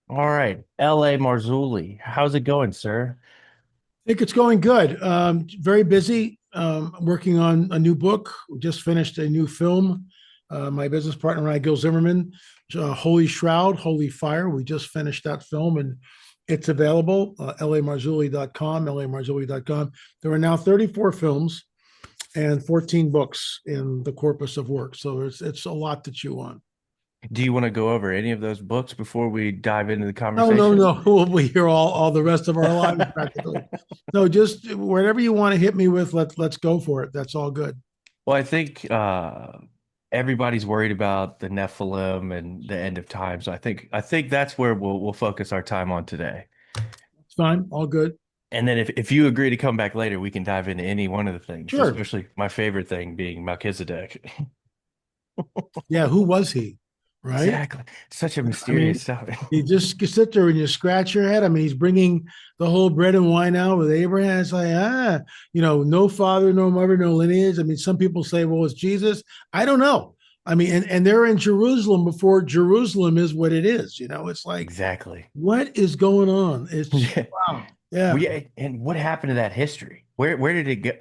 All right, L.A. Marzulli. How's it going, sir? I think it's going good. Very busy. Working on a new book. We just finished a new film. My business partner and I, Gil Zimmerman, Holy Shroud, Holy Fire. We just finished that film and it's available. LAMarzulli.com, LAMarzulli.com. There are now 34 films and 14 books in the corpus of work. So it's a lot to chew on. Do you want to go over any of those books before we dive into the No, no, conversation? no. We'll be here all the rest of our lives practically. No, just whatever you want to hit me with, let's go for it. That's all good. Well, I think everybody's worried about the Nephilim and the end of time, so I think that's where we'll focus our time on today. It's fine. All good. And then if you agree to come back later, we can dive into any one of the things, Sure. especially my favorite thing being Melchizedek. Yeah. Who was he? Right. Exactly. Such a I mysterious mean, stuff. you just sit there and you scratch your head. I mean, he's bringing the whole bread and wine out with Abraham. It's like, no father, no mother, no lineage. I mean, some people say, well, it's Jesus. I don't know. I mean, and they're in Jerusalem before Jerusalem is what it is. It's like, Exactly. what is going on? It's Yeah. wow. Yeah. And what happened to that history? Where did it go?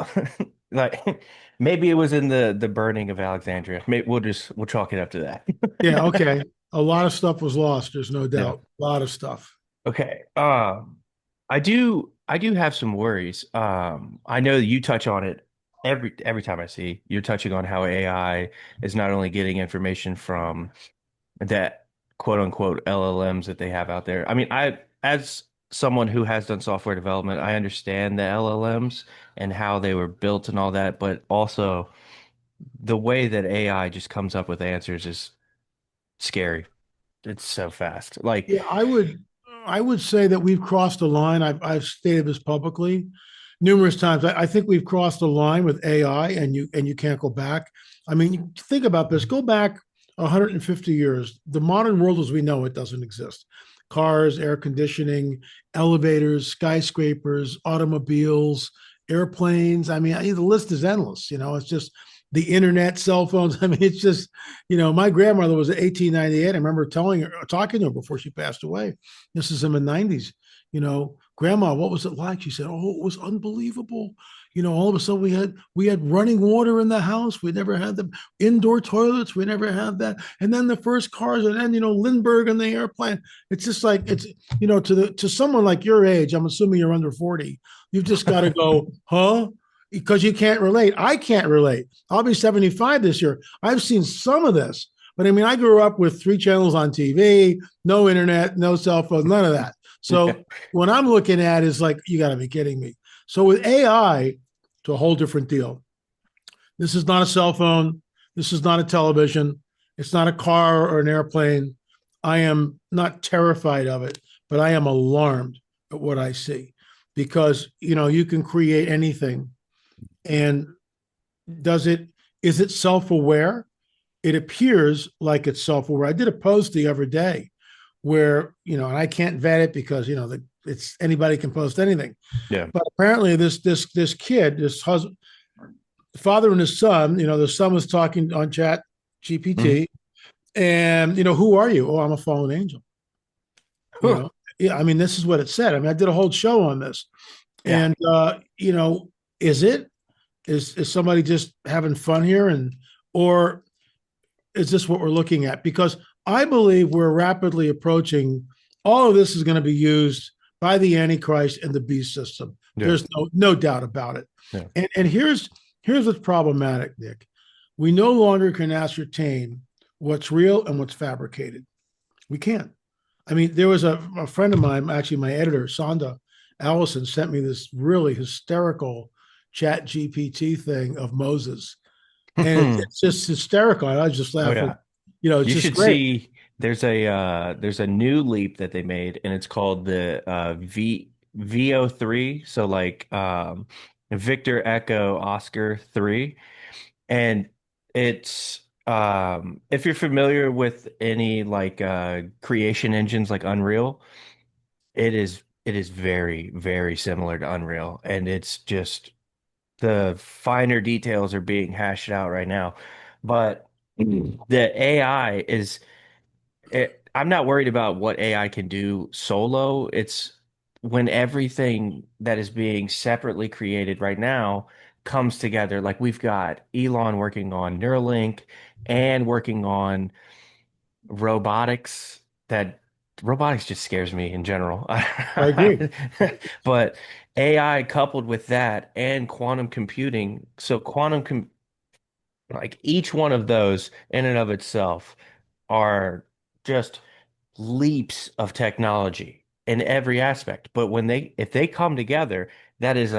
Like maybe it was in the burning of Alexandria. Maybe we'll chalk it up to that. Yeah. Okay. A lot of stuff was lost. There's no Yeah. doubt. A lot of stuff. Okay. I do have some worries. I know that you touch on it every time I see you're touching on how AI is not only getting information from that quote unquote LLMs that they have out there. I mean, as someone who has done software development, I understand the LLMs and how they were built and all that, but also the way that AI just comes up with answers is scary. It's so fast. Like, Yeah, I would say that we've crossed a line. I've stated this publicly numerous times. I think we've crossed a line with AI, and you can't go back. I mean, think about this. Go back 150 years. The modern world as we know it doesn't exist. Cars, air conditioning, elevators, skyscrapers, automobiles, airplanes. I mean, the list is endless. It's just the internet, cell phones. I mean, it's just my grandmother was 1898. I remember talking to her before she passed away. This is in the 90s. Grandma, what was it like? She said, "Oh, it was unbelievable. All of a sudden we had running water in the house. We never had the indoor toilets. We never had that. And then the first cars, and then Lindbergh and the airplane. It's just like it's to someone like your age. I'm assuming you're under 40. You've just got to go, huh? Because you can't relate. I can't relate. I'll be 75 this year. I've seen some of this, but I mean, I grew up with three channels on TV, no internet, no cell phone, none of that. yeah, So what I'm looking at is like, you got to be kidding me. So with AI, to a whole different deal. This is not a cell phone. This is not a television. It's not a car or an airplane. I am not terrified of it, but I am alarmed at what I see because you can create anything. And does it is it self-aware? It appears like it's self-aware. I did a post the other day where and I can't vet it because it's anybody can post anything. yeah. But apparently this kid, this husband, father and his son, the son was talking on Chat Mhm. GPT, and who are you? Oh, I'm a fallen angel. You Whew. know, yeah. I mean, this is what it said. I mean, I did a whole show on this, Yeah. and is it is somebody just having fun here, or is this what we're looking at? Because I believe we're rapidly approaching. All of this is going to be used by the Antichrist and the beast system. Yeah. There's no doubt about it. Yeah. And here's what's problematic, Nick. We no longer can ascertain what's real and what's fabricated. We can't. I mean, there was a friend of mine, actually my editor, Sonda Allison, sent me this really hysterical Chat GPT thing of Moses, and it's just hysterical. I was just Oh laughing. yeah. It's You just should great. see there's a new leap that they made and it's called the VO3. So like Victor Echo Oscar 3. And it's if you're familiar with any like creation engines like Unreal, it is very, very similar to Unreal. And it's just the finer details are being hashed out right now. But the AI is. I'm not worried about what AI can do solo. It's when everything that is being separately created right now comes together. Like we've got Elon working on Neuralink and working on robotics. That robotics just scares me in general. I agree. But AI coupled with that and quantum computing. So like each one of those in and of itself are just leaps of technology in every aspect. But if they come together, that is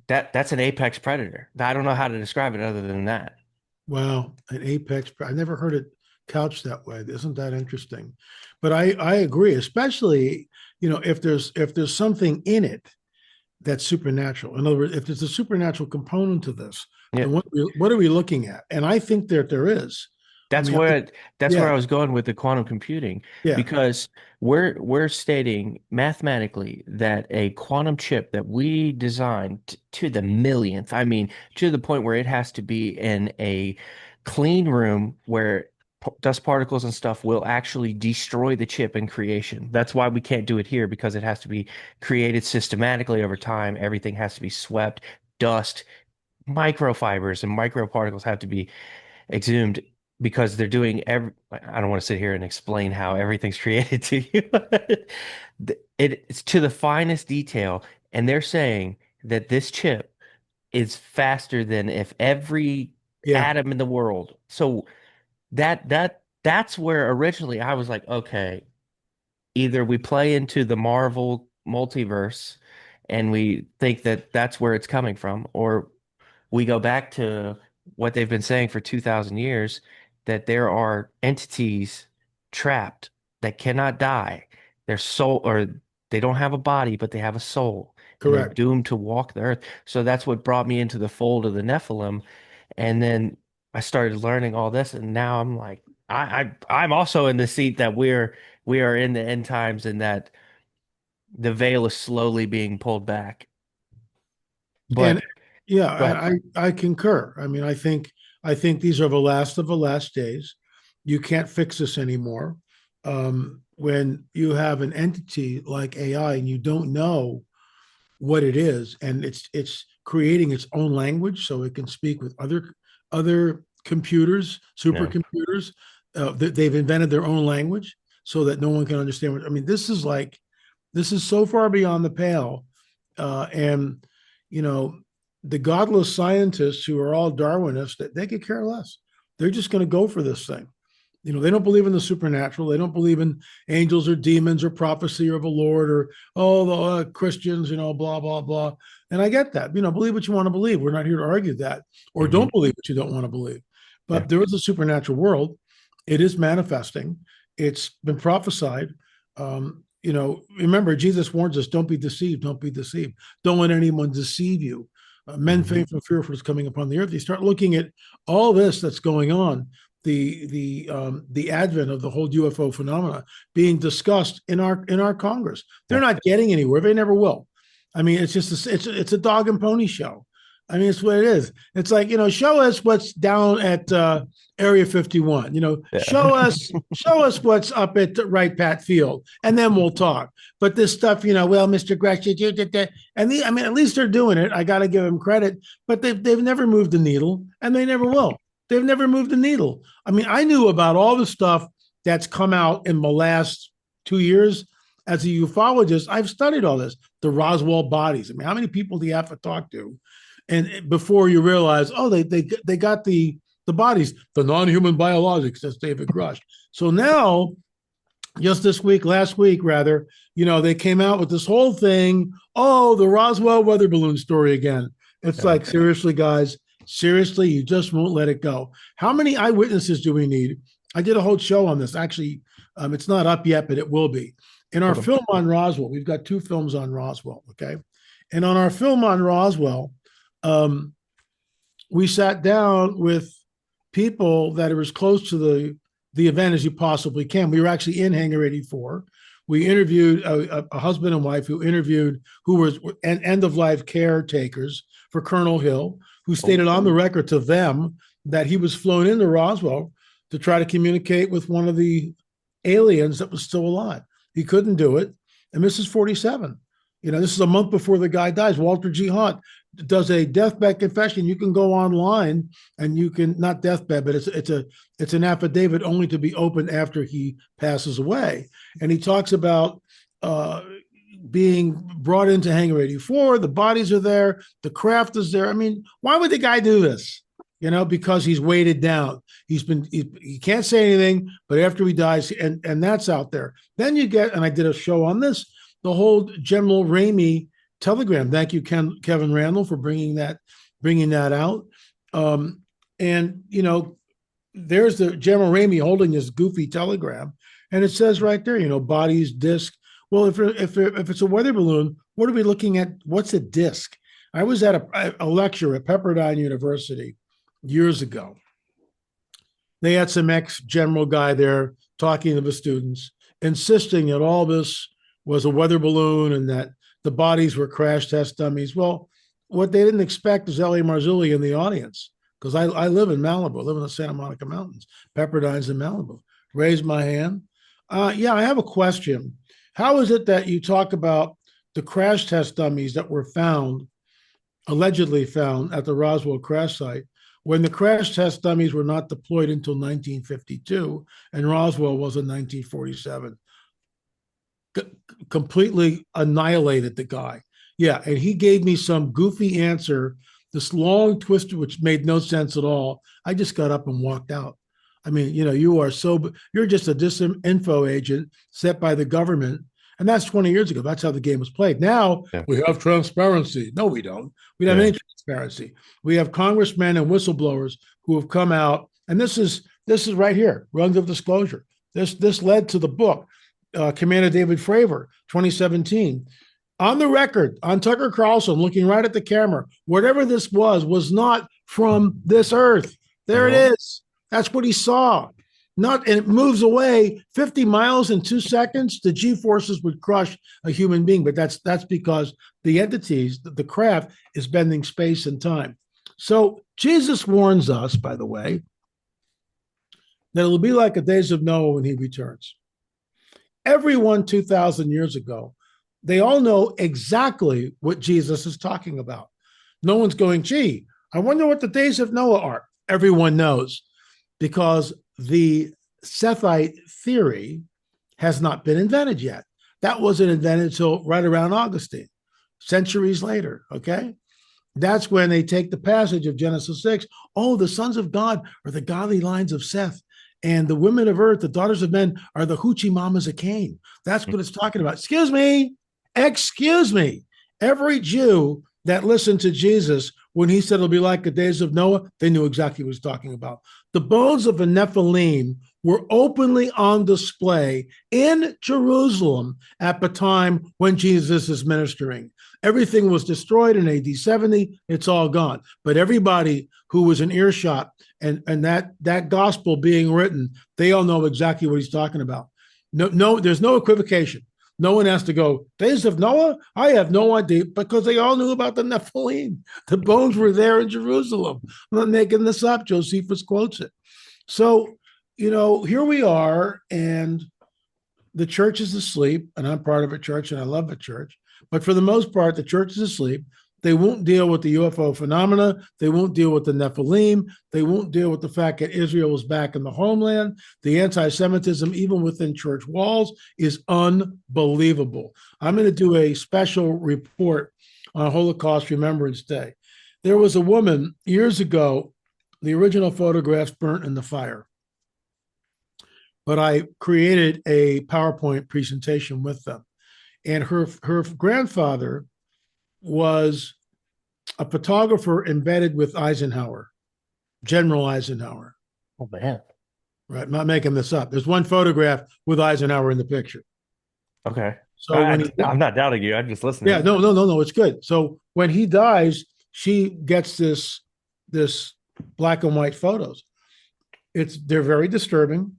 that's an apex predator. I don't know how to describe it other than that. Wow, an apex. I never heard it couched that way. Isn't that interesting? But I agree, especially if there's something in it that's supernatural. In other words, if there's a supernatural component to this, Yeah. then what are we looking at? And I think that there is. I That's mean, where that's where yeah, I was going with the quantum computing yeah, because we're stating mathematically that a quantum chip that we designed to the millionth, I mean, to the point where it has to be in a clean room where dust particles and stuff will actually destroy the chip in creation. That's why we can't do it here because it has to be created systematically over time. Everything has to be swept, dust, microfibers and microparticles have to be exhumed because they're doing I don't want to sit here and explain how everything's created to you. It's to the finest detail, and they're saying that this chip is faster than if every yeah, atom in the world. So that's where originally I was like, okay, either we play into the Marvel multiverse and we think that that's where it's coming from, or we go back to what they've been saying for 2,000 years that there are entities trapped that cannot die. Their soul, or they don't have a body, but they have a soul, and they're correct. doomed to walk the earth. So that's what brought me into the fold of the Nephilim. And then I started learning all this, and now I'm like, I'm also in the seat that we are in the end times and that the veil is slowly being pulled back. And But yeah, go ahead. I concur. I mean, I think these are the last of the last days. You can't fix this anymore. When you have an entity like AI and you don't know what it is, and it's creating its own language so it can speak with other computers, No. supercomputers. They've invented their own language so that no one can understand what. I mean, this is so far beyond the pale, and you know the godless scientists who are all Darwinists that they could care less. They're just going to go for this thing. They don't believe in the supernatural. They don't believe in angels or demons or prophecy or the Lord or the Christians, blah blah blah. And I get that. Believe what you want to believe. We're not here to argue that, or Hmm. don't believe what you don't want to believe. Yeah. But there is a supernatural world. It is manifesting. It's been prophesied. Remember, Jesus warns us: don't be deceived. Don't be deceived. Don't let anyone deceive you. Men Hmm. faithful and fearful is coming upon the earth. You start looking at all this that's going on, the advent of the whole UFO phenomena being discussed in our Congress. They're Yeah. not getting anywhere. They never will. I mean, it's a dog and pony show. I mean, it's what it is. It's like, show us what's down at Area 51. Yeah. show us what's up at Wright Pat Field, and then we'll talk. But this stuff, well, Mr. Gresham, you did that, and I mean, at least they're doing it. I got to give them credit, but they've never moved the needle, and they never will. They've never moved the needle. I mean, I knew about all the stuff that's come out in the last 2 years. As a ufologist, I've studied all this. The Roswell bodies. I mean, how many people do you have to talk to? And before you realize, oh, they got the bodies, the non-human biologics, says David Grush. So now, just last week rather, they came out with this whole thing. Oh, the Roswell weather balloon story again. It's Yeah. like, seriously, guys, seriously, you just won't let it go. How many eyewitnesses do we need? I did a whole show on this. Actually, it's not up yet, but it will be. In our Okay. film on Roswell, we've got two films on Roswell. Okay. And on our film on Roswell, um, we sat down with people that are as close to the event as you possibly can. We were actually in Hangar 84. We interviewed a husband and wife who were end of life caretakers for Colonel Hill, who Oh, stated on the record to them that he was flown into Roswell to try to communicate with one of the aliens that was still alive. He couldn't do it. And this is 47. This is a month before the guy dies. Walter G. Hunt does a deathbed confession. You can go online and you can, not deathbed, but it's an affidavit only to be opened after he passes away. And he talks about being brought into Hangar 84. The bodies are there. The craft is there. I mean, why would the guy do this? Because he's weighted down. He can't say anything, but after he dies, and that's out there. Then you get, and I did a show on this, the whole General Ramey telegram. Thank you, Kevin Randall, for bringing that out. And there's the General Ramey holding this goofy telegram, and it says right there, bodies, disc. Well, if it's a weather balloon, what are we looking at? What's a disc? I was at a lecture at Pepperdine University years ago. They had some ex-general guy there talking to the students, insisting that all this was a weather balloon and that the bodies were crash test dummies. Well, what they didn't expect is L.A. Marzulli in the audience, because I live in Malibu, I live in the Santa Monica Mountains. Pepperdine's in Malibu. Raised my hand. Yeah, I have a question. How is it that you talk about the crash test dummies that were allegedly found at the Roswell crash site, when the crash test dummies were not deployed until 1952 and Roswell was in 1947? Completely annihilated the guy. Yeah, and he gave me some goofy answer, this long twist, which made no sense at all. I just got up and walked out. I mean, you're just a disinfo agent set by the government. And that's 20 years ago. That's how the game was played. Now we have transparency. No, we don't. We don't have any transparency. We have congressmen and whistleblowers who have come out, and this is right here, rungs of disclosure. This led to the book, Commander David Fravor, 2017. On the record, on Tucker Carlson, looking right at the camera, whatever this was not from this earth. There it is. That's what he saw. And it moves away 50 miles in 2 seconds. The G forces would crush a human being, but that's because the entities, the craft, is bending space and time. So Jesus warns us, by the way, that it'll be like the days of Noah when he returns. Everyone 2,000 years ago, they all know exactly what Jesus is talking about. No one's going, gee, I wonder what the days of Noah are. Everyone knows, because the Sethite theory has not been invented yet. That wasn't invented until right around Augustine, centuries later, okay? That's when they take the passage of Genesis 6. Oh, the sons of God are the godly lines of Seth, and the women of earth, the daughters of men, are the hoochie mamas of Cain. That's what it's talking about. Excuse me. Every Jew that listened to Jesus when he said it'll be like the days of Noah, they knew exactly what he was talking about. The bones of the Nephilim were openly on display in Jerusalem at the time when Jesus is ministering. Everything was destroyed in AD 70. It's all gone. But everybody who was in earshot and that gospel being written, they all know exactly what he's talking about. No, there's no equivocation. No one has to go, days of Noah? I have no idea, because they all knew about the Nephilim. The bones were there in Jerusalem. I'm not making this up. Josephus quotes it. So, here we are, and the church is asleep, and I'm part of a church, and I love the church. But for the most part, the church is asleep. They won't deal with the UFO phenomena. They won't deal with the Nephilim. They won't deal with the fact that Israel is back in the homeland. The anti-Semitism, even within church walls, is unbelievable. I'm going to do a special report on Holocaust Remembrance Day. There was a woman years ago, the original photographs burnt in the fire. But I created a PowerPoint presentation with them. And her grandfather was a photographer embedded with Eisenhower, General Eisenhower. Oh, man. Right, I'm not making this up. There's one photograph with Eisenhower in the picture. Okay. So I'm not doubting you. I'm just listening. Yeah, no, it's good. So when he dies, she gets this black and white photos. They're very disturbing,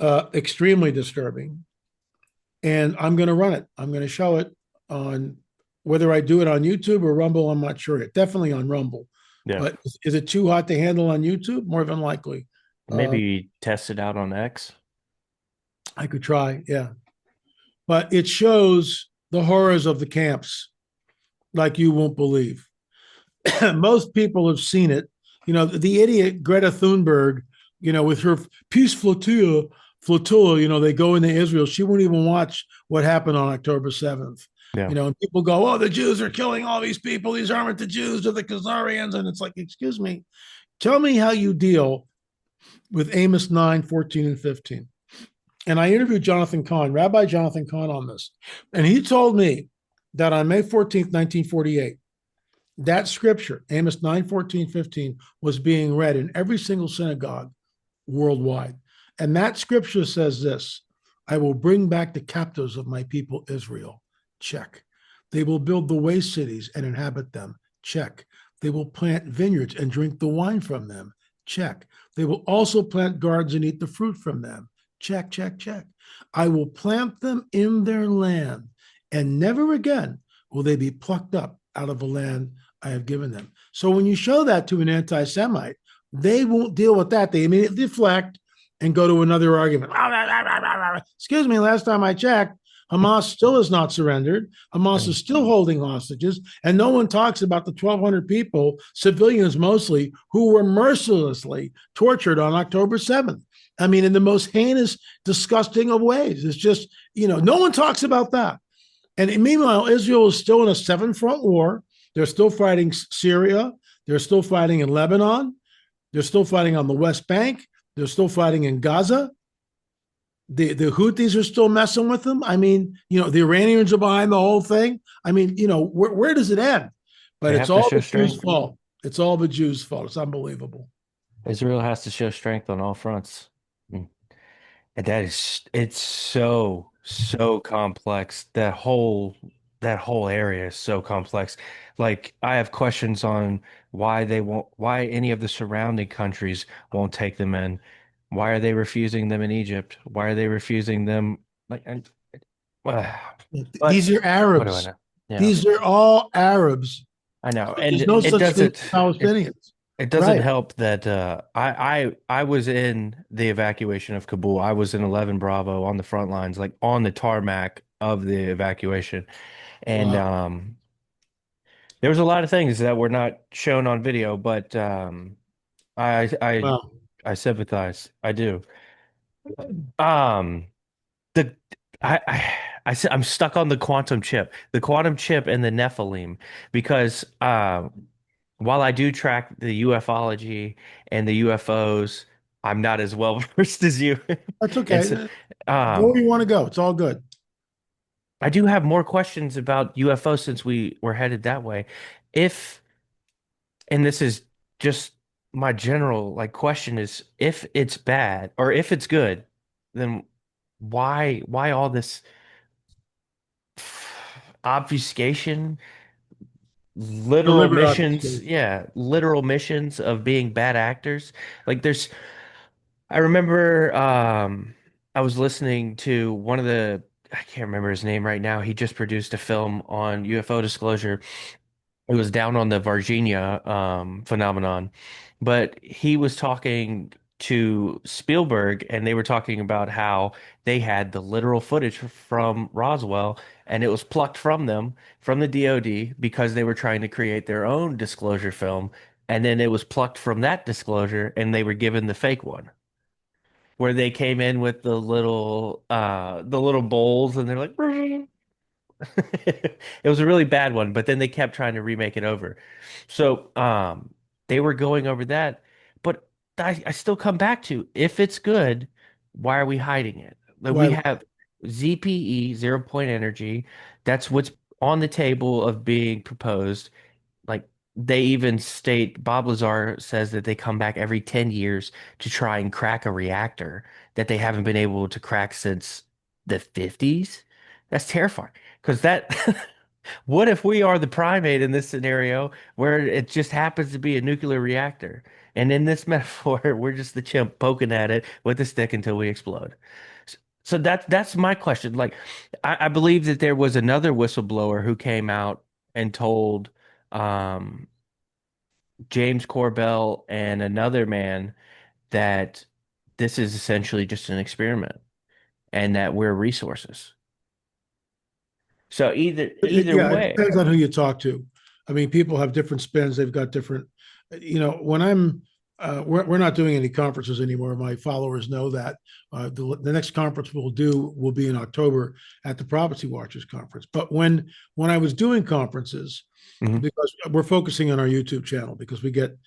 extremely disturbing. And I'm going to run it. I'm going to show it on, whether I do it on YouTube or Rumble, I'm not sure. Definitely on Rumble. Yeah. But is it too hot to handle on YouTube? More than likely. Maybe test it out on X. I could try, yeah. But it shows the horrors of the camps like you won't believe. Most people have seen it. You know, the idiot Greta Thunberg, with her peace flotilla, they go into Israel. She won't even watch what happened on October 7th. Yeah. And people go, oh, the Jews are killing all these people. These aren't the Jews, they're the Khazarians. And it's like, excuse me, tell me how you deal with Amos 9, 14, and 15. And I interviewed Jonathan Cahn, Rabbi Jonathan Cahn, on this. And he told me that on May 14th, 1948, that scripture, Amos 9, 14, 15, was being read in every single synagogue worldwide. And that scripture says this: I will bring back the captives of my people Israel. Check. They will build the waste cities and inhabit them. Check. They will plant vineyards and drink the wine from them. Check. They will also plant gardens and eat the fruit from them. Check, check, check. I will plant them in their land, and never again will they be plucked up out of a land I have given them. So when you show that to an anti Semite, they won't deal with that. They immediately deflect and go to another argument. Excuse me, last time I checked, Hamas still has not surrendered. Hamas is still holding hostages. And no one talks about the 1,200 people, civilians mostly, who were mercilessly tortured on October 7th. I mean, in the most heinous, disgusting of ways. It's just, no one talks about that. And meanwhile, Israel is still in a seven-front war. They're still fighting Syria. They're still fighting in Lebanon. They're still fighting on the West Bank. They're still fighting in Gaza. The Houthis are still messing with them. I mean, the Iranians are behind the whole thing. I mean, where does it end? But They it's have to all show the Jews' strength. fault. It's all the Jews' fault. It's unbelievable. Israel has to show strength on all fronts. Mm. And it's so complex. That whole area is so complex. Like I have questions on why any of the surrounding countries won't take them in. Why are they refusing them in Egypt? Why are they refusing them? Like, uh, These but are what do I Arabs. know? Yeah, These are all Arabs. I know. There's And no it such thing doesn't as it Palestinians. it doesn't Right. help that I was in the evacuation of Kabul. I was in 11 Bravo on the front lines, like on the tarmac of the evacuation. And Wow. there was a lot of things that were not shown on video, but I I Wow. I sympathize. I do. Um the I'm stuck on the quantum chip and the Nephilim because while I do track the ufology and the UFOs, I'm not as well versed as you. That's And okay. so, Go where um, you want to go. It's all good. I do have more questions about UFOs since we were headed that way. If, and this is just my general like question is if it's bad or if it's good, then why all this obfuscation, literal Deliberate missions, obfuscation. yeah, literal missions of being bad actors? Like I remember I was listening to one of the I can't remember his name right now. He just produced a film on UFO disclosure. It was down on the Virginia phenomenon, but he was talking to Spielberg and they were talking about how they had the literal footage from Roswell and it was plucked from them from the DoD because they were trying to create their own disclosure film and then it was plucked from that disclosure and they were given the fake one where they came in with the little bowls and they're like it was a really bad one, but then they kept trying to remake it over. So they were going over that, but I still come back to if it's good, why are we hiding it? Like we Why? have ZPE, zero point energy. That's what's on the table of being proposed. Like they even state Bob Lazar says that they come back every 10 years to try and crack a reactor that they haven't been able to crack since the 50s. That's terrifying because that what if we are the primate in this scenario where it just happens to be a nuclear reactor? And in this metaphor, we're just the chimp poking at it with a stick until we explode. So that's my question. Like, I believe that there was another whistleblower who came out and told um, James Corbell and another man that this is essentially just an experiment. and that we're resources. So either Yeah, it way, depends on who you talk to. I mean, people have different spins. They've got different, when we're not doing any conferences anymore. My followers know that. The next conference we'll do will be in October at the Prophecy Watchers Conference. But when I was doing conferences, mhm. because we're focusing on our YouTube channel, because we get,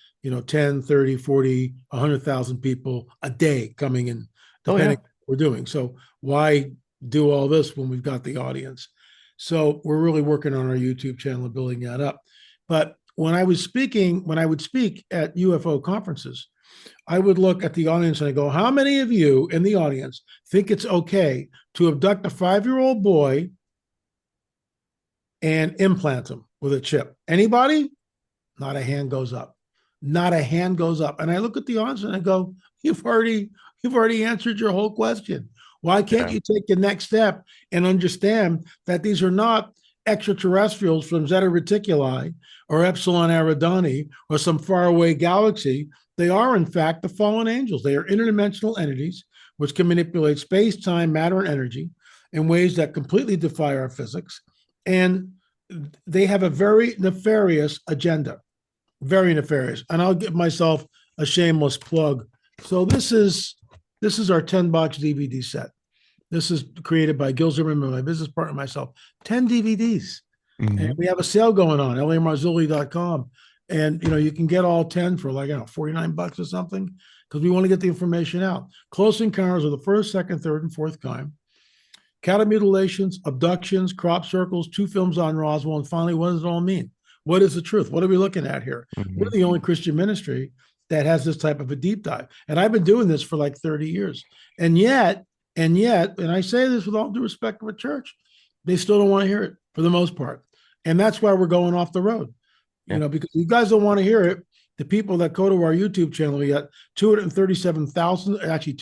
10, 30, 40, 100,000 people a day coming in, Oh yeah. depending on what we're doing. So why do all this when we've got the audience? So we're really working on our YouTube channel and building that up. But when I would speak at UFO conferences, I would look at the audience and I go, how many of you in the audience think it's okay to abduct a 5-year-old boy and implant him with a chip? Anybody? Not a hand goes up. Not a hand goes up. And I look at the audience and I go, you've already answered your whole question. Why can't Yeah. you take the next step and understand that these are not extraterrestrials from Zeta Reticuli or Epsilon Eridani or some faraway galaxy? They are, in fact, the fallen angels. They are interdimensional entities which can manipulate space, time, matter, and energy in ways that completely defy our physics. And they have a very nefarious agenda, very nefarious. And I'll give myself a shameless plug. So this is our 10 box DVD set. This is created by Gil Zimmerman, my business partner, and myself. 10 DVDs. And Hmm. we have a sale going on, lamarzulli.com. And you can get all 10 for like, 49 bucks or something, because we want to get the information out. Close encounters of the first, second, third, and fourth kind. Cattle mutilations, abductions, crop circles, 2 films on Roswell, and finally, what does it all mean? What is the truth? What are we looking at here? We're Hmm. the only Christian ministry that has this type of a deep dive. And I've been doing this for like 30 years. And yet, and I say this with all due respect to a church, they still don't want to hear it for the most part. And that's why we're going off the road, Yeah. because you guys don't want to hear it. The people that go to our YouTube channel, we got 237,000, actually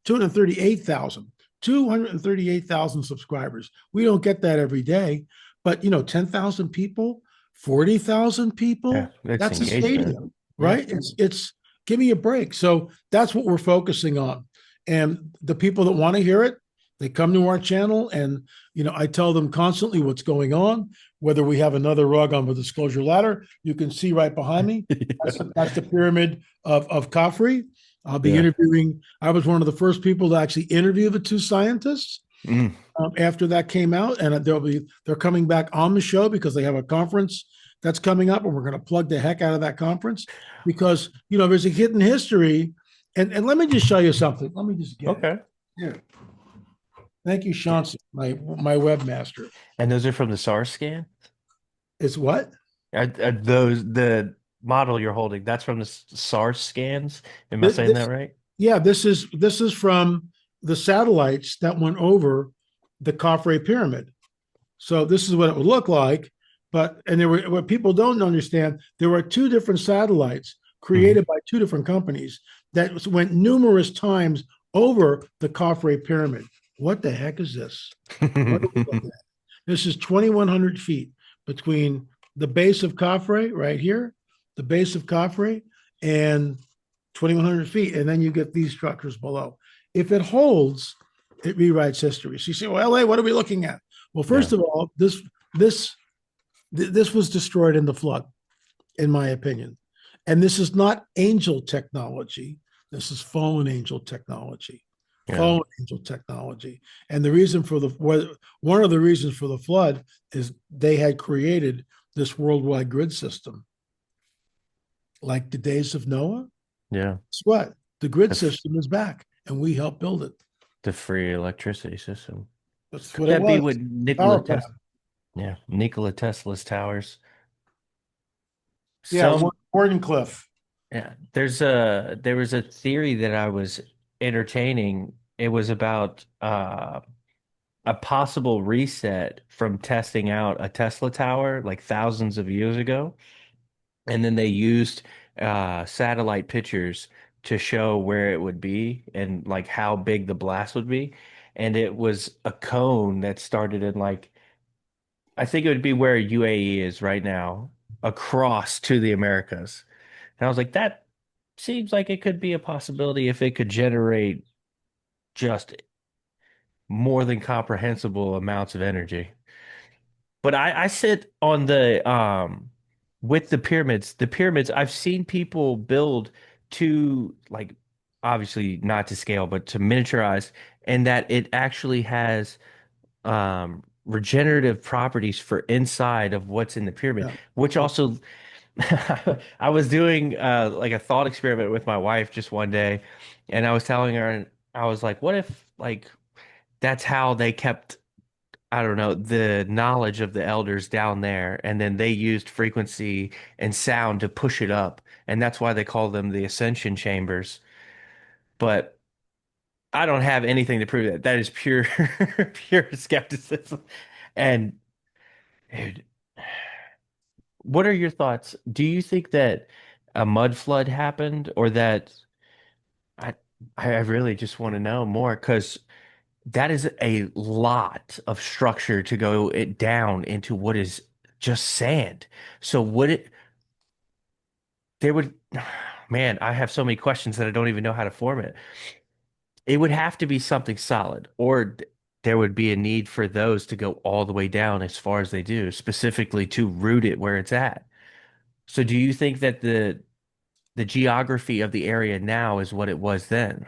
238,000 238,000 subscribers. We don't get that every day, but 10,000 people, 40,000 Yeah. people, It's that's a engagement. stadium, Yeah. right? It's give me a break. So that's what we're focusing on. And the people that want to hear it, they come to our channel and I tell them constantly what's going on, whether we have another rug on the disclosure ladder. You can see right behind me. That's the pyramid of Khafre. I'll be Yeah. interviewing. I was one of the first people to actually interview the 2 scientists Mm. after that came out, and they're coming back on the show because they have a conference that's coming up, and we're going to plug the heck out of that conference because there's a hidden history. And let me just show you something. Let me just get it Okay. here. Thank you, Chauncey, my webmaster. And those are from the SARS scan? It's what? Are those the model you're holding? That's from the SARS scans? Am I saying that This, right? yeah, this is from the satellites that went over the Khafre pyramid. So this is what it would look like. And there were, what people don't understand, there were 2 different satellites Hmm. created by 2 different companies that went numerous times over the Khafre pyramid. What the heck is this? What are we looking at? This is 2,100 feet between the base of Khafre right here, the base of Khafre, and 2,100 feet. And then you get these structures below. If it holds, it rewrites history. So you say, well, LA, what are we looking at? Well, Yeah. first of all, this this was destroyed in the flood, in my opinion. And this is not angel technology. This is fallen angel technology. Yeah. Fallen angel technology. And one of the reasons for the flood is they had created this worldwide grid system, like the days of Noah. Yeah. Guess what? The grid The, f- system is back, and we helped build it. the free electricity system. That's Could what it that be was. what Power plant. Yeah, Nikola Tesla's towers? Yeah, Some Wardenclyffe. Yeah, there was a theory that I was entertaining. It was about a possible reset from testing out a Tesla tower like thousands of years ago, and then they used satellite pictures to show where it would be and like how big the blast would be, and it was a cone that started in like I think it would be where UAE is right now, across to the Americas. And I was like, that seems like it could be a possibility if it could generate just more than comprehensible amounts of energy. But I sit on the with the pyramids. The pyramids, I've seen people build to like obviously not to scale, but to miniaturize, and that it actually has regenerative properties for inside of what's in the pyramid, Yeah. which also I was doing like a thought experiment with my wife just one day, and I was telling her, and I was like, what if like that's how they kept, I don't know, the knowledge of the elders down there, and then they used frequency and sound to push it up, and that's why they call them the ascension chambers. But I don't have anything to prove that. That is pure pure skepticism. And dude, what are your thoughts? Do you think that a mud flood happened, or that I I really just want to know more because that is a lot of structure to go it down into what is just sand. So would it there would man, I have so many questions that I don't even know how to form it. It would have to be something solid, or there would be a need for those to go all the way down as far as they do, specifically to root it where it's at. So do you think that the geography of the area now is what it was then?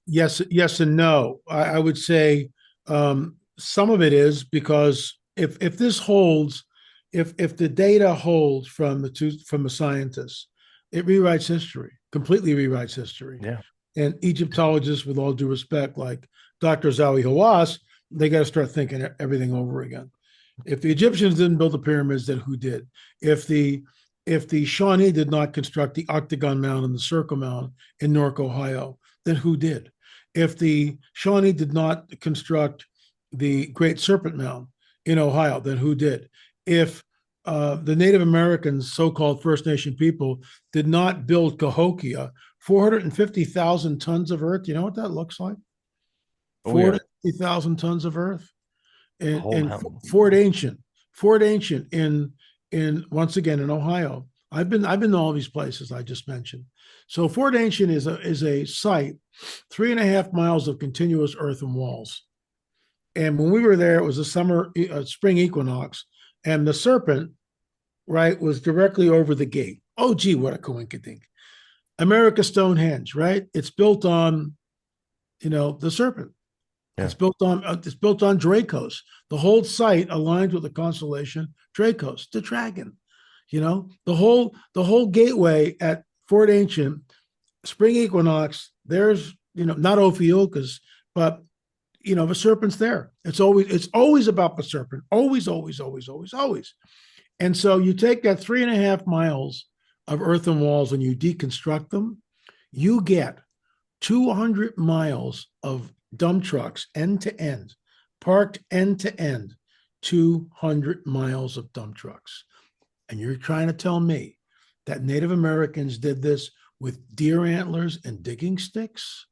Yes, yes, and no. I would say some of it is because if this holds, if the data holds from the scientists, it rewrites history, completely rewrites history. Yeah. And Egyptologists, with all due respect, like Dr. Zawi Hawass, they got to start thinking everything over again. If the Egyptians didn't build the pyramids, then who did? If the if the Shawnee did not construct the Octagon Mound and the Circle Mound in Newark, Ohio, then who did? If the Shawnee did not construct the Great Serpent Mound in Ohio, then who did? If the Native Americans, so-called First Nation people, did not build Cahokia, 450,000 tons of earth. You know what that looks like? Oh yeah. 450,000 tons of earth. A And, whole and mountain. Fort Ancient in once again in Ohio. I've been to all these places I just mentioned. So Fort Ancient is a site, 3.5 miles of continuous earthen walls. And when we were there, it was a spring equinox, and the serpent, right, was directly over the gate. Oh, gee, what a coinkydink. America Stonehenge, right? It's built on, the serpent. Yeah. It's built on Dracos. The whole site aligns with the constellation Dracos, the dragon. The whole gateway at Fort Ancient, spring equinox. There's not Ophiuchus, but the serpent's there. It's always about the serpent. Always, always, always, always, always. And so you take that 3.5 miles of earthen walls and you deconstruct them, you get 200 miles of dump trucks end to end, parked end to end, 200 miles of dump trucks. And you're trying to tell me that Native Americans did this with deer antlers and digging sticks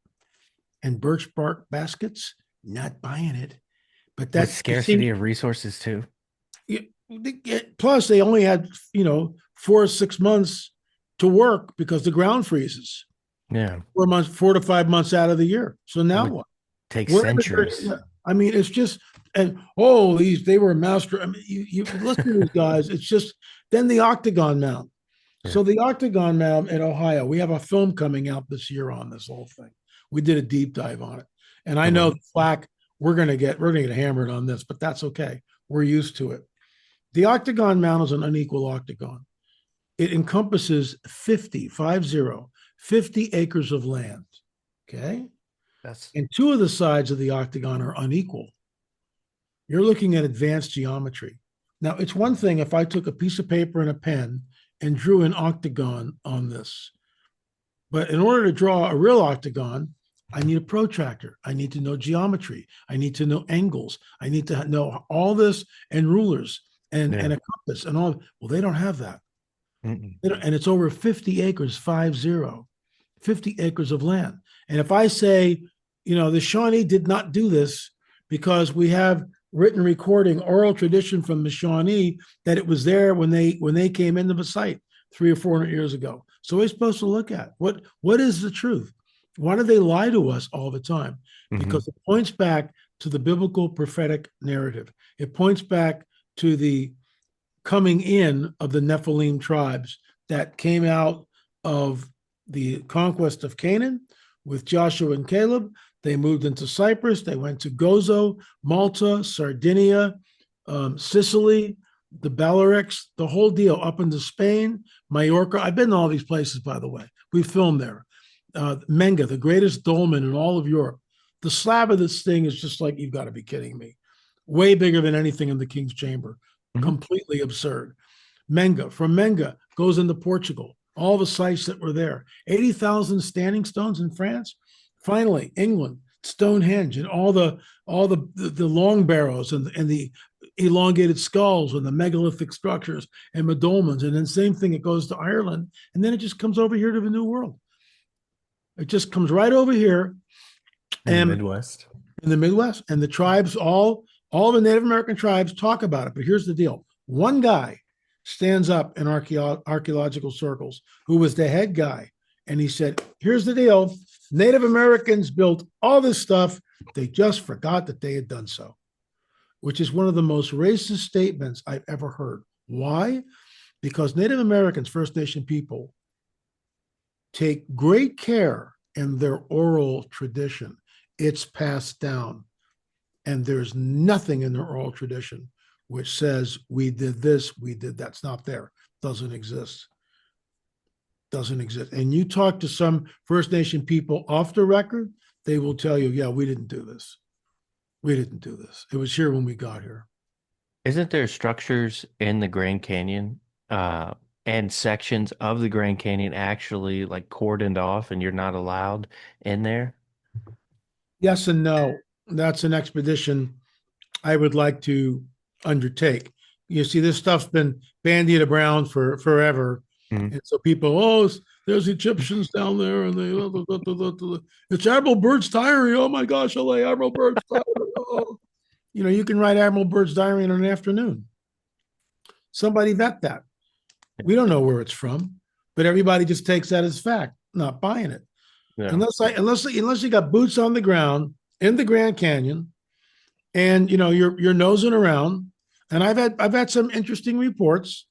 and birch bark baskets? Not buying it. But With that scarcity of resources too. plus they only had 4 or 6 months to work because the ground freezes Yeah. 4 months, 4 to 5 months out of the year. So It now would what? take Where centuries. I mean, it's just and oh, they were master. I mean, you listen to these guys. It's just then the Octagon Mound. Yeah. So the Octagon Mound in Ohio, we have a film coming out this year on this whole thing. We did a deep dive on it, and I know Mhm. the flack we're gonna get hammered on this, but that's okay. We're used to it. The Octagon Mound is an unequal octagon. It encompasses 50 acres of land. Okay. That's And two of the sides of the octagon are unequal. You're looking at advanced geometry. Now, it's one thing if I took a piece of paper and a pen and drew an octagon on this, but in order to draw a real octagon, I need a protractor. I need to know geometry. I need to know angles. I need to know all this and rulers and yeah. a compass and all. Well, they don't have that. Mm-mm. And it's over 50 acres, 50 acres of land. And if I say, the Shawnee did not do this because we have written recording, oral tradition from the Shawnee that it was there when they came into the site 300 or 400 years ago. So we're supposed to look at what is the truth. Why do they lie to us all the time? Hmm. Because it points back to the biblical prophetic narrative. It points back to the coming in of the Nephilim tribes that came out of the conquest of Canaan with Joshua and Caleb. They moved into Cyprus. They went to Gozo, Malta, Sardinia, Sicily, the Balearics, the whole deal up into Spain, Majorca. I've been to all these places, by the way. We filmed there. Menga, the greatest dolmen in all of Europe. The slab of this thing is just like, you've got to be kidding me. Way bigger than anything in the King's Chamber. Hmm. Completely absurd. Menga, from Menga, goes into Portugal. All the sites that were there. 80,000 standing stones in France. Finally, England, Stonehenge, and all the long barrows and the elongated skulls and the megalithic structures and the dolmens. And then same thing, it goes to Ireland. And then it just comes over here to the New World. It just comes right over here In the and Midwest. in the Midwest. And the tribes, all the Native American tribes talk about it. But here's the deal. One guy stands up in archaeological circles who was the head guy. And he said, here's the deal. Native Americans built all this stuff. They just forgot that they had done so, which is one of the most racist statements I've ever heard. Why? Because Native Americans, First Nation people, take great care in their oral tradition. It's passed down. And there's nothing in their oral tradition which says we did this, we did that. It's not there. Doesn't exist. Doesn't exist. And you talk to some First Nation people off the record, they will tell you, yeah, we didn't do this. We didn't do this. It was here when we got here. Isn't there structures in the Grand Canyon, uh, and sections of the Grand Canyon actually like cordoned off and you're not allowed in there? Yes and no. That's an expedition I would like to undertake. You see, this stuff's been bandied around for forever. Mhm. And so people, oh, there's Egyptians down there, and it's Admiral Byrd's diary. Oh my gosh, LA Admiral Byrd's diary. Oh. You can write Admiral Byrd's diary in an afternoon. Somebody vet that. We don't know where it's from, but everybody just takes that as fact. Not buying it. Yeah. Unless you got boots on the ground in the Grand Canyon, and you're nosing around. And I've had some interesting reports.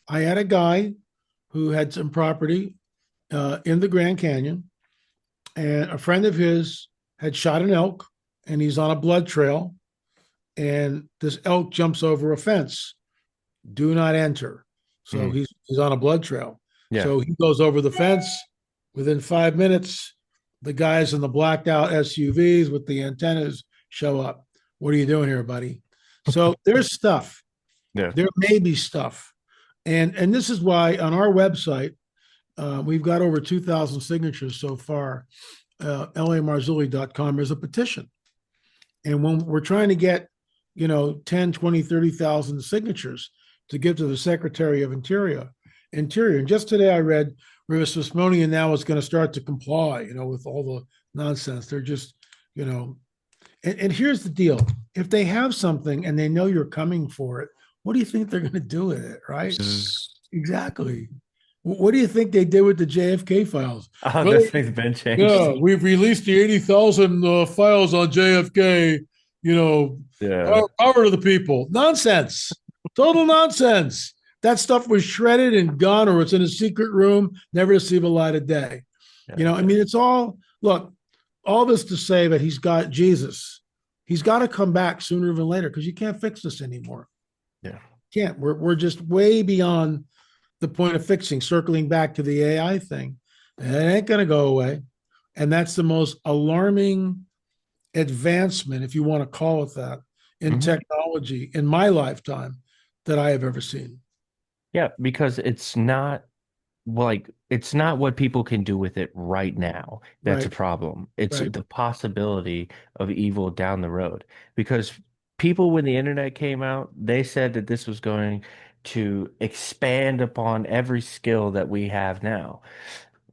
I had a guy who had some property in the Grand Canyon, and a friend of his had shot an elk, and he's on a blood trail, and this elk jumps over a fence. Do not enter. So Mhm. he's on a blood trail. Yeah. So he goes over the fence. Within 5 minutes, the guys in the blacked out SUVs with the antennas show up. What are you doing here, buddy? So there's stuff. Yeah. There may be stuff. And this is why on our website, we've got over 2,000 signatures so far. LAMarzulli.com is a petition. And when we're trying to get, 10, 20, 30,000 signatures to give to the Secretary of Interior. And just today I read where the Smithsonian now is going to start to comply, with all the nonsense. They're just, and here's the deal. If they have something and they know you're coming for it, what do you think they're going to do with it, right? Zzz. Exactly. What do you think they did with the JFK files? Oh, Well, this thing's been changed. yeah, we've released the 80,000 files on JFK, Yeah. power to the people. Nonsense. Total nonsense. That stuff was shredded and gone, or it's in a secret room, never to see the light of day. Yeah. I mean, it's look, all this to say that he's got Jesus. He's got to come back sooner than later because you can't fix this anymore. Yeah. Can't. We're just way beyond the point of fixing, circling back to the AI thing. It ain't going to go away. And that's the most alarming advancement, if you want to call it that, in Mhm. technology in my lifetime that I have ever seen. Yeah, because it's not what people can do with it right now. That's a Right, problem. It's right, the possibility of evil down the road. Because people, when the internet came out, they said that this was going to expand upon every skill that we have now.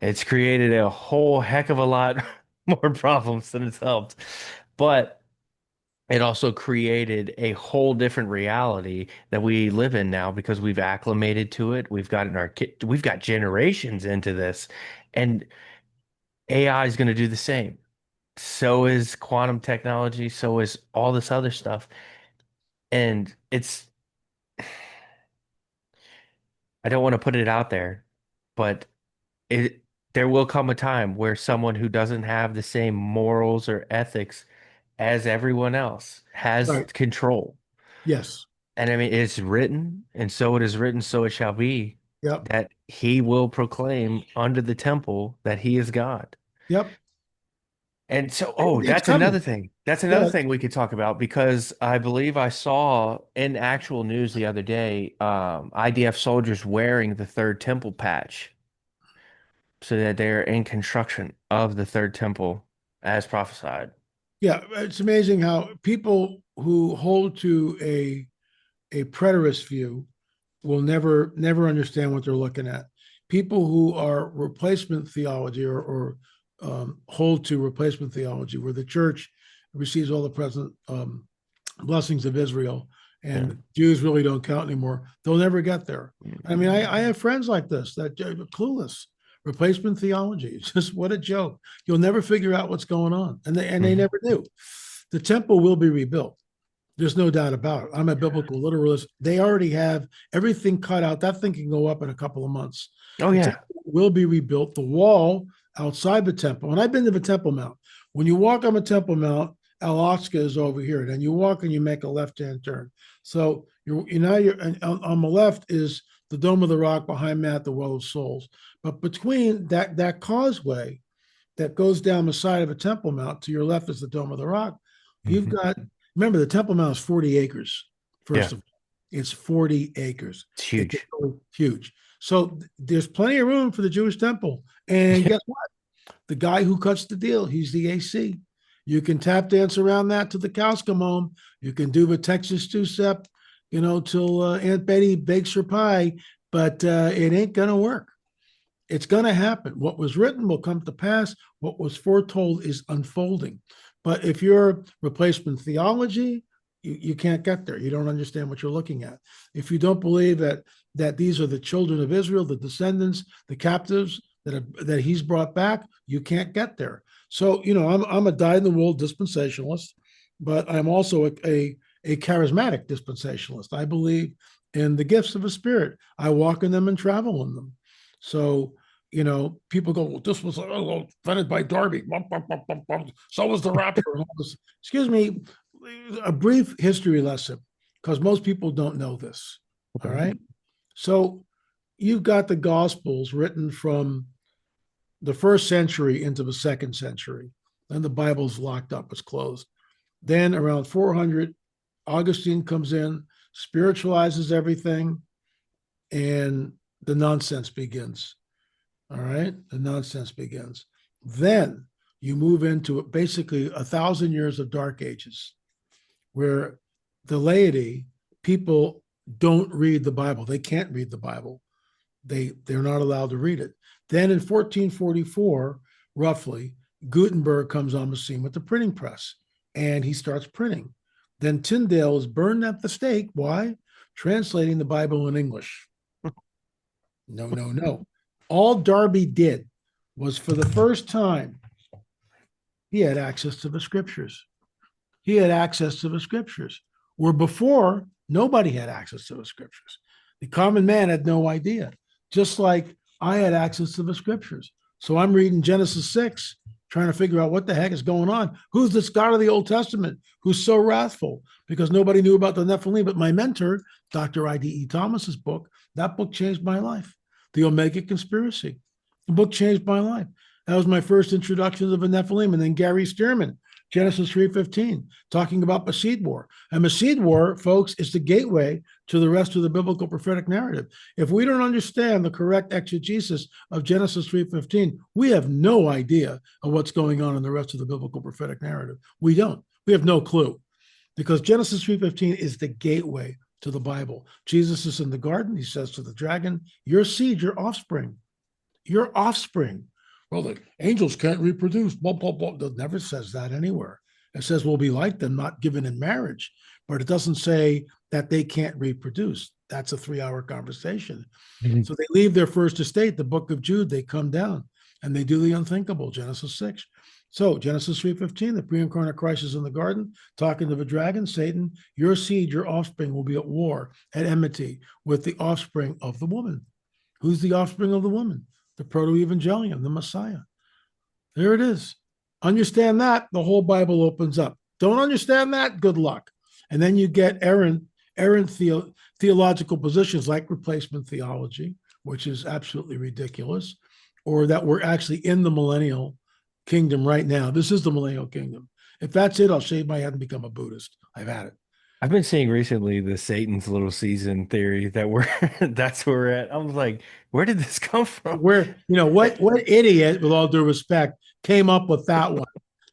It's created a whole heck of a lot more problems than it's helped. But it also created a whole different reality that we live in now because we've acclimated to it. We've got generations into this. And AI is going to do the same. So is quantum technology, so is all this other stuff. And I don't want to put it out there, but it there will come a time where someone who doesn't have the same morals or ethics as everyone else has Right. control. Yes. And I mean, it's written, and so it is written, so it shall be, Yep. that he will proclaim under the temple that he is God. Yep. And so, oh, It's that's another coming. thing. That's Go another ahead. thing we could talk about because I believe I saw in actual news the other day, IDF soldiers wearing the third temple patch so that they're in construction of the third temple as prophesied. Yeah, it's amazing how people who hold to a preterist view will never understand what they're looking at. People who are replacement theology or hold to replacement theology, where the church receives all the present blessings of Israel Yeah. and Jews really don't count anymore, they'll never get there. I mean, I have friends like this that are clueless. Replacement theology, just what a joke. You'll never figure out what's going on, and they Mhm. never do. The temple will be rebuilt. There's no doubt about it. I'm a biblical literalist. They already have everything cut out. That thing can go up in a couple of months. Oh The yeah. temple will be rebuilt. The wall outside the temple, and I've been to the Temple Mount. When you walk on the Temple Mount, Alaska is over here. Then you walk and you make a left-hand turn. So you're and on the left is the Dome of the Rock, behind that the Well of Souls. But between that causeway that goes down the side of a Temple Mount, to your left is the Dome of the Rock. You've Mhm. got, remember, the Temple Mount is 40 acres, Yeah. first of all. It's 40 acres. It's It can huge. go huge. So there's plenty of room for the Jewish temple. And guess what? The guy who cuts the deal, he's the AC. You can tap dance around that till the cows come home. You can do the Texas two-step, till Aunt Betty bakes her pie, but it ain't going to work. It's going to happen. What was written will come to pass. What was foretold is unfolding. But if you're replacement theology, you can't get there. You don't understand what you're looking at. If you don't believe that these are the children of Israel, the descendants, the captives that he's brought back, you can't get there. So I'm a dyed-in-the-wool dispensationalist, but I'm also a charismatic dispensationalist. I believe in the gifts of the Spirit. I walk in them and travel in them. So, people go, well, this was invented by Darby. So was the rapture and all this. Excuse me, a brief history lesson, because most people don't know this. All Okay. right. So you've got the Gospels written from the first century into the second century. Then the Bible's locked up, it's closed. Then around 400, Augustine comes in, spiritualizes everything, and the nonsense begins. All right. The nonsense begins. Then you move into basically 1,000 years of dark ages where the laity, people don't read the Bible. They can't read the Bible. They're not allowed to read it. Then in 1444, roughly, Gutenberg comes on the scene with the printing press and he starts printing. Then Tyndale is burned at the stake. Why? Translating the Bible in English. No, no, no. All Darby did was, for the first time, he had access to the scriptures. He had access to the scriptures, where before nobody had access to the scriptures. The common man had no idea, just like I had access to the scriptures. So I'm reading Genesis 6, trying to figure out what the heck is going on. Who's this God of the Old Testament who's so wrathful? Because nobody knew about the Nephilim. But my mentor, Dr. I.D.E. Thomas's book, that book changed my life. The Omega Conspiracy. The book changed my life. That was my first introduction to the Nephilim. And then Gary Stearman, Genesis 3:15, talking about the seed war. And the seed war, folks, is the gateway to the rest of the biblical prophetic narrative. If we don't understand the correct exegesis of Genesis 3:15, we have no idea of what's going on in the rest of the biblical prophetic narrative. We don't. We have no clue, because Genesis 3:15 is the gateway to the Bible. Jesus is in the garden. He says to the dragon, your seed, your offspring, your offspring. Well, the angels can't reproduce. Blah, blah, blah. It never says that anywhere. It says we'll be like them, not given in marriage, but it doesn't say that they can't reproduce. That's a 3-hour conversation. Mhm. So they leave their first estate, the book of Jude, they come down. and they do the unthinkable, Genesis 6. So Genesis 3:15, the pre-incarnate Christ is in the garden, talking to the dragon, Satan, your seed, your offspring will be at war, at enmity with the offspring of the woman. Who's the offspring of the woman? The proto-evangelium, the Messiah. There it is. Understand that, the whole Bible opens up. Don't understand that, good luck. And then you get errant theological positions like replacement theology, which is absolutely ridiculous, or that we're actually in the millennial kingdom right now. This is the millennial kingdom. If that's it, I'll shave my head and become a Buddhist. I've had it. I've been seeing recently the Satan's little season theory that we're that's where we're at. I was like, where did this come from? Where, what idiot, with all due respect, came up with that one?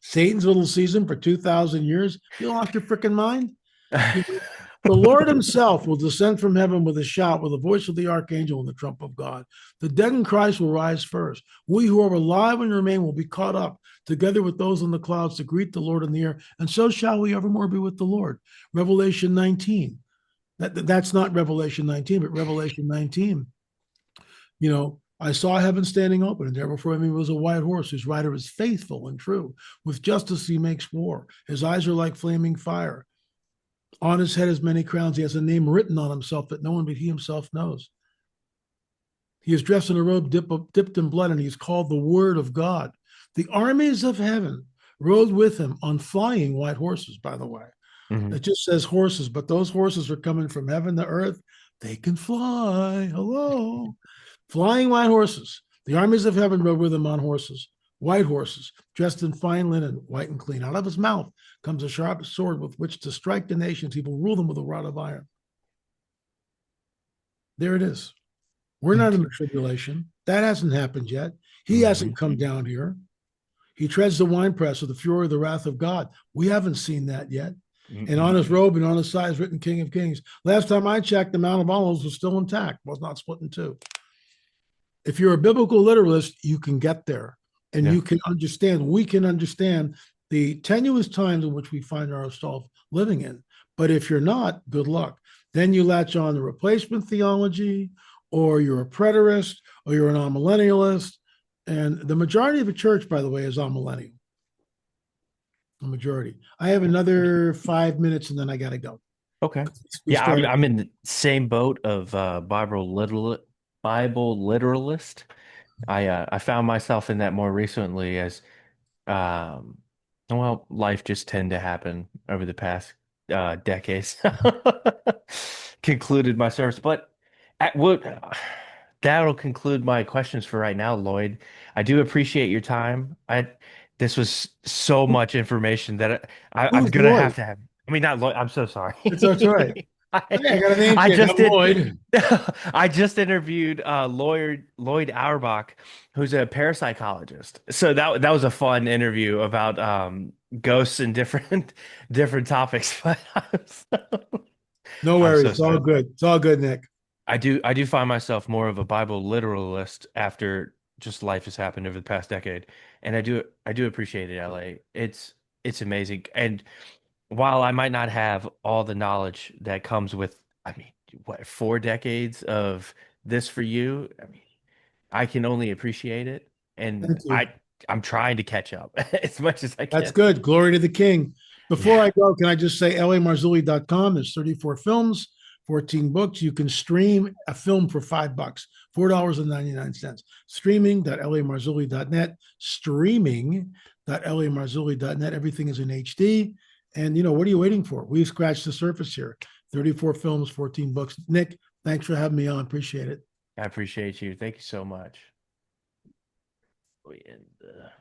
Satan's little season for 2,000 years? You lost your freaking mind? You know, the Lord himself will descend from heaven with a shout, with the voice of the archangel and the trump of God. The dead in Christ will rise first. We who are alive and remain will be caught up together with those in the clouds to greet the Lord in the air, and so shall we evermore be with the Lord. Revelation 19. That's not Revelation 19, but Revelation 19. I saw heaven standing open, and there before me was a white horse whose rider is faithful and true. With justice he makes war. His eyes are like flaming fire. On his head is many crowns. He has a name written on himself that no one but he himself knows. He is dressed in a robe dipped in blood, and he is called the Word of God. The armies of heaven rode with him on flying white horses, by the way. Mhm. It just says horses, but those horses are coming from heaven to earth. They can fly. Hello. Flying white horses. The armies of heaven rode with him on horses, white horses, dressed in fine linen, white and clean. Out of his mouth comes a sharp sword with which to strike the nations. He will rule them with a rod of iron. There it is. We're not in the tribulation. That hasn't happened yet. He hasn't Mhm. come down here. He treads the winepress of the fury of the wrath of God. We haven't seen that yet. And on Mm-mm. his robe and on his side is written King of Kings. Last time I checked, the Mount of Olives was still intact, was not split in two. If you're a biblical literalist, you can get there and Yeah. you can understand, we can understand the tenuous times in which we find ourselves living in. But if you're not, good luck. Then you latch on to replacement theology, or you're a preterist, or you're an amillennialist. And the majority of the church, by the way, is amillennial. The majority. I have another 5 minutes and then I got to go. Okay. We Yeah, I'm started. I'm in the same boat of Bible literalist. I found myself in that more recently as um well, life just tend to happen over the past decades. Concluded my service, but at what that'll conclude my questions for right now, Lloyd. I do appreciate your time. I This was so much information that I'm Who's gonna Lloyd? have. I mean, not Lloyd. I'm so sorry. That's right. Hey, I got a name I change. just I'm did. Lloyd. I just interviewed Lloyd Auerbach, who's a parapsychologist. So that was a fun interview about ghosts and different different topics. But No I'm worries. so It's all sorry. good. It's all good, Nick. I do find myself more of a Bible literalist after just life has happened over the past decade, and I do appreciate it, LA. It's amazing, and while I might not have all the knowledge that comes with, I mean, what, 4 decades of this for you? I mean, I can only appreciate it, and Thank you. I'm trying to catch up as much as I That's can. good. Glory to the King. Before Yeah, I go, can I just say lamarzulli.com? There's 34 films, 14 books. You can stream a film for $5, $4.99. Streaming.lamarzulli.net, streaming.lamarzulli.net. Everything is in HD. And, what are you waiting for? We've scratched the surface here. 34 films, 14 books. Nick, thanks for having me on. Appreciate it. I appreciate you. Thank you so much. We end.